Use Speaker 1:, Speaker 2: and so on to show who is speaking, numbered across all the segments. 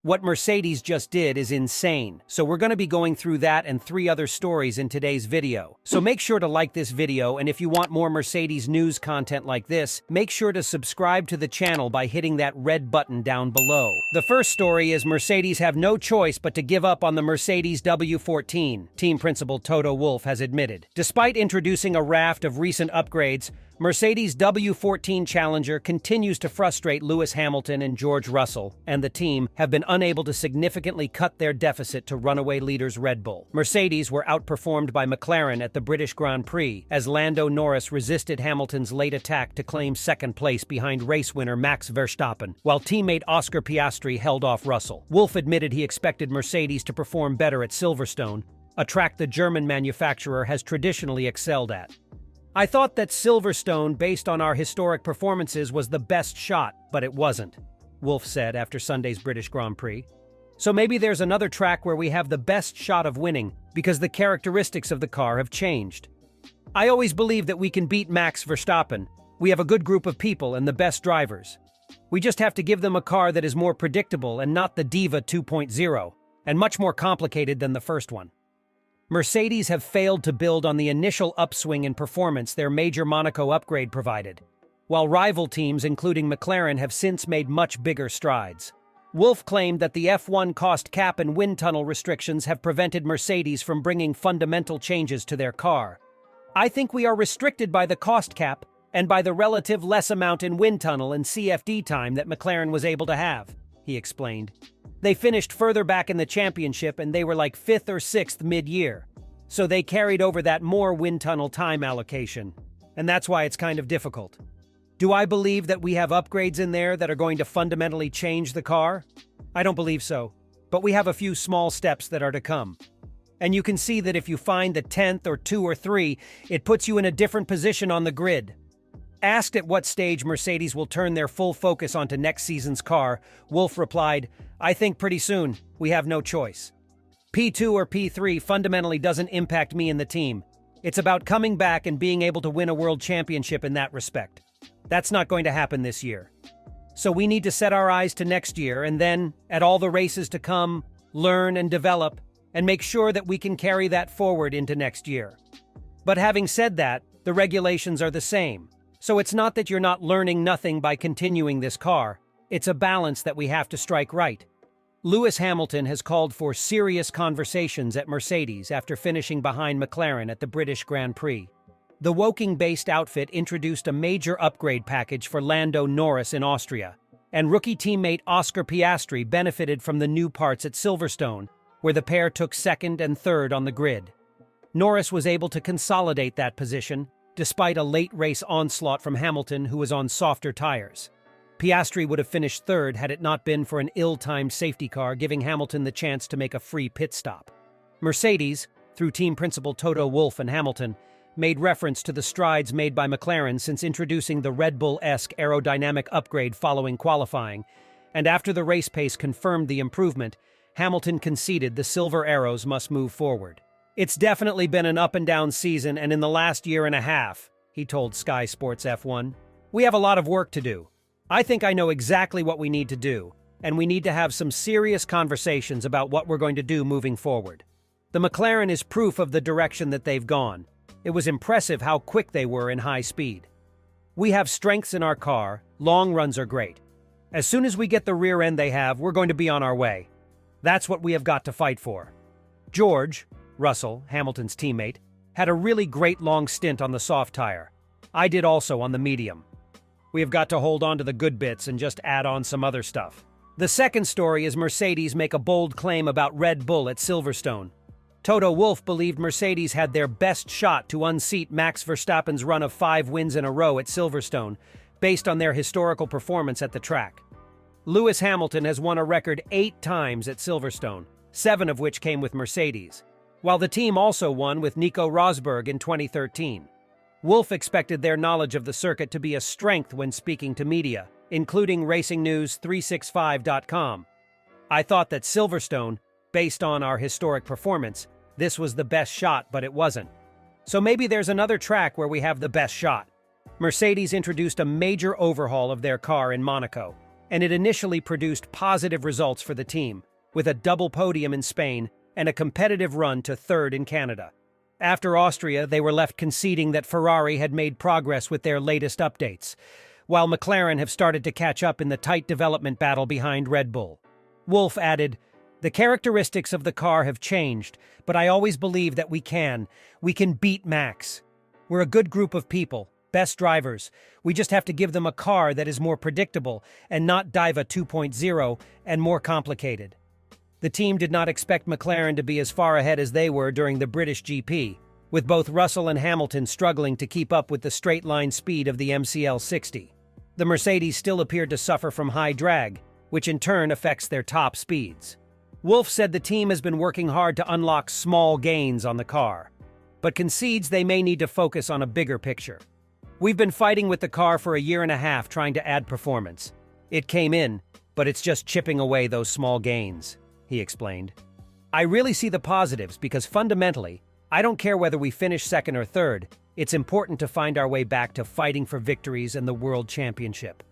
Speaker 1: What Mercedes just did is insane, so we're going to be going through that and 3 other stories in today's video. So make sure to like this video, and if you want more Mercedes news content like this, make sure to subscribe to the channel by hitting that red button down below. The first story is Mercedes have no choice but to give up on the Mercedes W14, team principal Toto Wolff has admitted. Despite introducing a raft of recent upgrades, Mercedes' W14 Challenger continues to frustrate Lewis Hamilton and George Russell, and the team have been unable to significantly cut their deficit to runaway leaders Red Bull. Mercedes were outperformed by McLaren at the British Grand Prix as Lando Norris resisted Hamilton's late attack to claim second place behind race winner Max Verstappen, while teammate Oscar Piastri held off Russell. Wolff admitted he expected Mercedes to perform better at Silverstone, a track the German manufacturer has traditionally excelled at. "I thought that Silverstone, based on our historic performances, was the best shot, but it wasn't," Wolff said after Sunday's British Grand Prix. "So maybe there's another track where we have the best shot of winning, because the characteristics of the car have changed. I always believe that we can beat Max Verstappen. We have a good group of people and the best drivers. We just have to give them a car that is more predictable and not the Diva 2.0, and much more complicated than the first one." Mercedes have failed to build on the initial upswing in performance their major Monaco upgrade provided, while rival teams including McLaren have since made much bigger strides. Wolff claimed that the F1 cost cap and wind tunnel restrictions have prevented Mercedes from bringing fundamental changes to their car. "I think we are restricted by the cost cap and by the relative less amount in wind tunnel and CFD time that McLaren was able to have," he explained. "They finished further back in the championship and they were like 5th or 6th mid-year, so they carried over that more wind tunnel time allocation, and that's why it's kind of difficult. Do I believe that we have upgrades in there that are going to fundamentally change the car? I don't believe so, but we have a few small steps that are to come. And you can see that if you find the 10th or 2 or 3, it puts you in a different position on the grid." Asked at what stage Mercedes will turn their full focus onto next season's car, Wolff replied, "I think pretty soon. We have no choice. P2 or P3 fundamentally doesn't impact me and the team. It's about coming back and being able to win a world championship in that respect. That's not going to happen this year. So we need to set our eyes to next year and then, at all the races to come, learn and develop, and make sure that we can carry that forward into next year. But having said that, the regulations are the same. So it's not that you're not learning nothing by continuing this car. It's a balance that we have to strike right." Lewis Hamilton has called for serious conversations at Mercedes after finishing behind McLaren at the British Grand Prix. The Woking-based outfit introduced a major upgrade package for Lando Norris in Austria, and rookie teammate Oscar Piastri benefited from the new parts at Silverstone, where the pair took 2nd and 3rd on the grid. Norris was able to consolidate that position, despite a late race onslaught from Hamilton, who was on softer tires. Piastri would have finished 3rd had it not been for an ill-timed safety car giving Hamilton the chance to make a free pit stop. Mercedes, through team principal Toto Wolff and Hamilton, made reference to the strides made by McLaren since introducing the Red Bull-esque aerodynamic upgrade following qualifying, and after the race pace confirmed the improvement, Hamilton conceded the silver arrows must move forward. "It's definitely been an up-and-down season and in the last year and a half," he told Sky Sports F1. "We have a lot of work to do. I think I know exactly what we need to do, and we need to have some serious conversations about what we're going to do moving forward. The McLaren is proof of the direction that they've gone. It was impressive how quick they were in high speed. We have strengths in our car, long runs are great. As soon as we get the rear end they have, we're going to be on our way. That's what we have got to fight for." George Russell, Hamilton's teammate, had a really great long stint on the soft tire. I did also on the medium. We have got to hold on to the good bits and just add on some other stuff. The second story is Mercedes make a bold claim about Red Bull at Silverstone. Toto Wolff believed Mercedes had their best shot to unseat Max Verstappen's run of 5 wins in a row at Silverstone, based on their historical performance at the track. Lewis Hamilton has won a record 8 times at Silverstone, 7 of which came with Mercedes, while the team also won with Nico Rosberg in 2013. Wolff expected their knowledge of the circuit to be a strength when speaking to media, including RacingNews365.com. "I thought that Silverstone, based on our historic performance, this was the best shot, but it wasn't. So maybe there's another track where we have the best shot." Mercedes introduced a major overhaul of their car in Monaco. and it initially produced positive results for the team, with a double podium in Spain and a competitive run to third in Canada. After Austria, they were left conceding that Ferrari had made progress with their latest updates, while McLaren have started to catch up in the tight development battle behind Red Bull. Wolff added, "The characteristics of the car have changed, but I always believe that we can beat Max. We're a good group of people, best drivers. We just have to give them a car that is more predictable and not Diva 2.0 and more complicated." The team did not expect McLaren to be as far ahead as they were during the British GP, with both Russell and Hamilton struggling to keep up with the straight-line speed of the MCL 60. The Mercedes still appeared to suffer from high drag, which in turn affects their top speeds. Wolff said the team has been working hard to unlock small gains on the car, but concedes they may need to focus on a bigger picture. "We've been fighting with the car for a year and a half trying to add performance. It came in, but it's just chipping away those small gains," he explained. "I really see the positives because fundamentally, I don't care whether we finish second or third, it's important to find our way back to fighting for victories and the World Championship.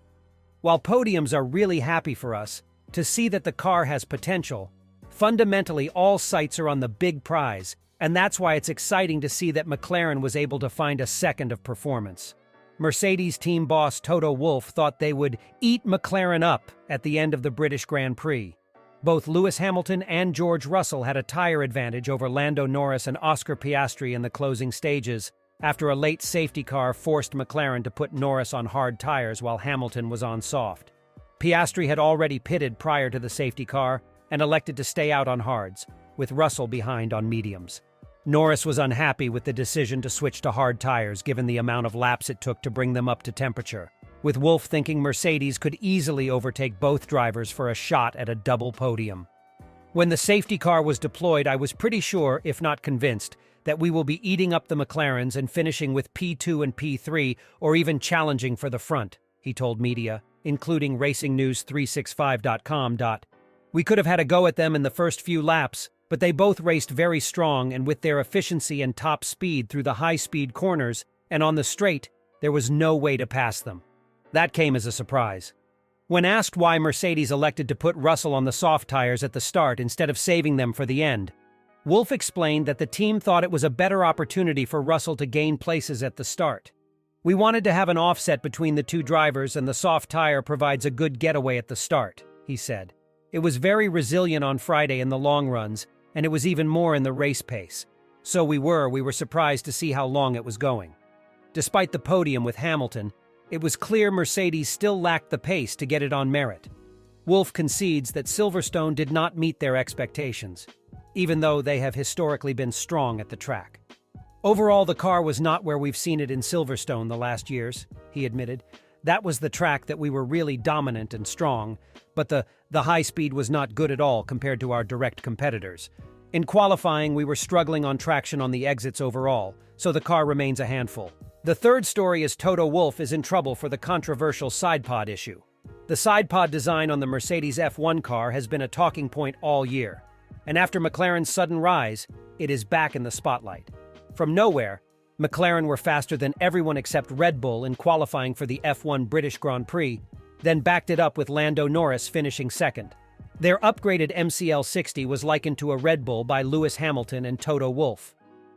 Speaker 1: While podiums are really happy for us, to see that the car has potential, fundamentally all sights are on the big prize, and that's why it's exciting to see that McLaren was able to find a second of performance." Mercedes team boss Toto Wolff thought they would eat McLaren up at the end of the British Grand Prix. Both Lewis Hamilton and George Russell had a tire advantage over Lando Norris and Oscar Piastri in the closing stages, after a late safety car forced McLaren to put Norris on hard tires while Hamilton was on soft. Piastri had already pitted prior to the safety car and elected to stay out on hards, with Russell behind on mediums. Norris was unhappy with the decision to switch to hard tires given the amount of laps it took to bring them up to temperature, with Wolff thinking Mercedes could easily overtake both drivers for a shot at a double podium. "When the safety car was deployed, I was pretty sure, if not convinced, that we will be eating up the McLarens and finishing with P2 and P3 or even challenging for the front," he told media, including RacingNews365.com. "We could have had a go at them in the first few laps, but they both raced very strong, and with their efficiency and top speed through the high-speed corners and on the straight, there was no way to pass them." That came as a surprise. When asked why Mercedes elected to put Russell on the soft tires at the start instead of saving them for the end, Wolff explained that the team thought it was a better opportunity for Russell to gain places at the start. "We wanted to have an offset between the two drivers, and the soft tire provides a good getaway at the start," he said. "It was very resilient on Friday in the long runs, and it was even more in the race pace. So we were surprised to see how long it was going." Despite the podium with Hamilton, it was clear Mercedes still lacked the pace to get it on merit. Wolff concedes that Silverstone did not meet their expectations, even though they have historically been strong at the track. "Overall, the car was not where we've seen it in Silverstone the last years," he admitted. "That was the track that we were really dominant and strong, but the high speed was not good at all compared to our direct competitors. In qualifying, we were struggling on traction on the exits overall, so the car remains a handful." The third story is Toto Wolff is in trouble for the controversial sidepod issue. The sidepod design on the Mercedes F1 car has been a talking point all year, and after McLaren's sudden rise, it is back in the spotlight. From nowhere, McLaren were faster than everyone except Red Bull in qualifying for the F1 British Grand Prix, then backed it up with Lando Norris finishing second. Their upgraded MCL 60 was likened to a Red Bull by Lewis Hamilton and Toto Wolff.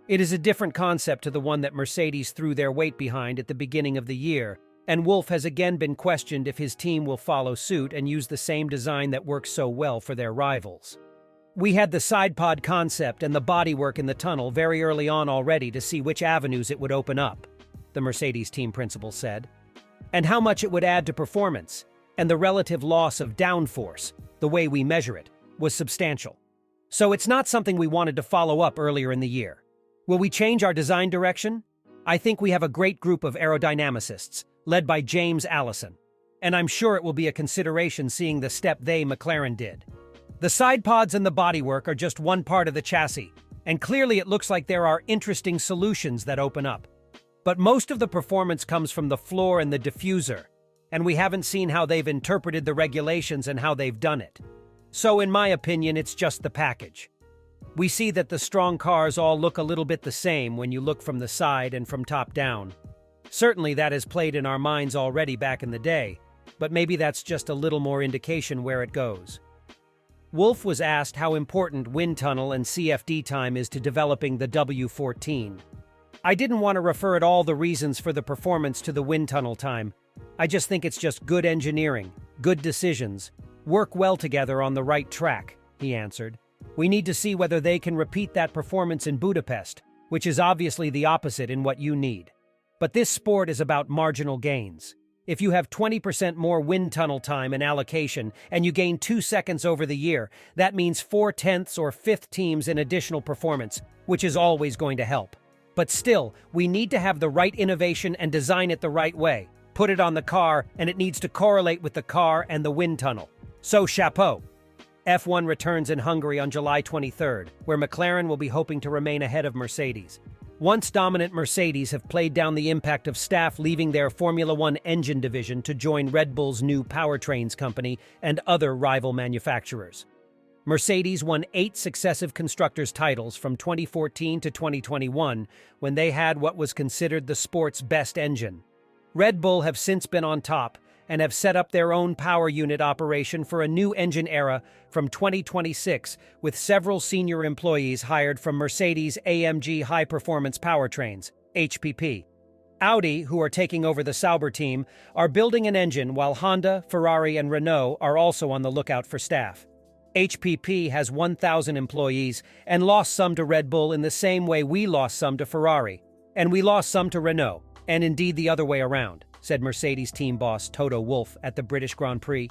Speaker 1: It is a different concept to the one that Mercedes threw their weight behind at the beginning of the year, and Wolff has again been questioned if his team will follow suit and use the same design that works so well for their rivals. "We had the sidepod concept and the bodywork in the tunnel very early on already to see which avenues it would open up," the Mercedes team principal said, "and how much it would add to performance, and the relative loss of downforce, the way we measure it, was substantial. So it's not something we wanted to follow up earlier in the year. Will we change our design direction? I think we have a great group of aerodynamicists, led by James Allison, and I'm sure it will be a consideration seeing the step McLaren did. The side pods and the bodywork are just one part of the chassis, and clearly it looks like there are interesting solutions that open up. But most of the performance comes from the floor and the diffuser, and we haven't seen how they've interpreted the regulations and how they've done it. So in my opinion, it's just the package. We see that the strong cars all look a little bit the same when you look from the side and from top down. Certainly that has played in our minds already back in the day, but maybe that's just a little more indication where it goes. Wolff was asked how important wind tunnel and CFD time is to developing the W14. I didn't want to refer at all the reasons for the performance to the wind tunnel time. I just think it's just good engineering, good decisions, work well together on the right track, he answered. We need to see whether they can repeat that performance in Budapest, which is obviously the opposite in what you need. But this sport is about marginal gains. If you have 20% more wind tunnel time and allocation, and you gain 2 seconds over the year, that means 4/10 or 5th teams in additional performance, which is always going to help. But still, we need to have the right innovation and design it the right way. Put it on the car, and it needs to correlate with the car and the wind tunnel. So, chapeau! F1 returns in Hungary on July 23rd, where McLaren will be hoping to remain ahead of Mercedes. Once dominant Mercedes have played down the impact of staff leaving their Formula One engine division to join Red Bull's new powertrains company and other rival manufacturers. Mercedes won 8 successive constructors' titles from 2014 to 2021, when they had what was considered the sport's best engine. Red Bull have since been on top and have set up their own power unit operation for a new engine era from 2026, with several senior employees hired from Mercedes AMG High Performance Powertrains, HPP. Audi, who are taking over the Sauber team, are building an engine, while Honda, Ferrari, and Renault are also on the lookout for staff. HPP has 1,000 employees and lost some to Red Bull in the same way we lost some to Ferrari. And we lost some to Renault, and indeed the other way around, said Mercedes team boss Toto Wolff at the British Grand Prix.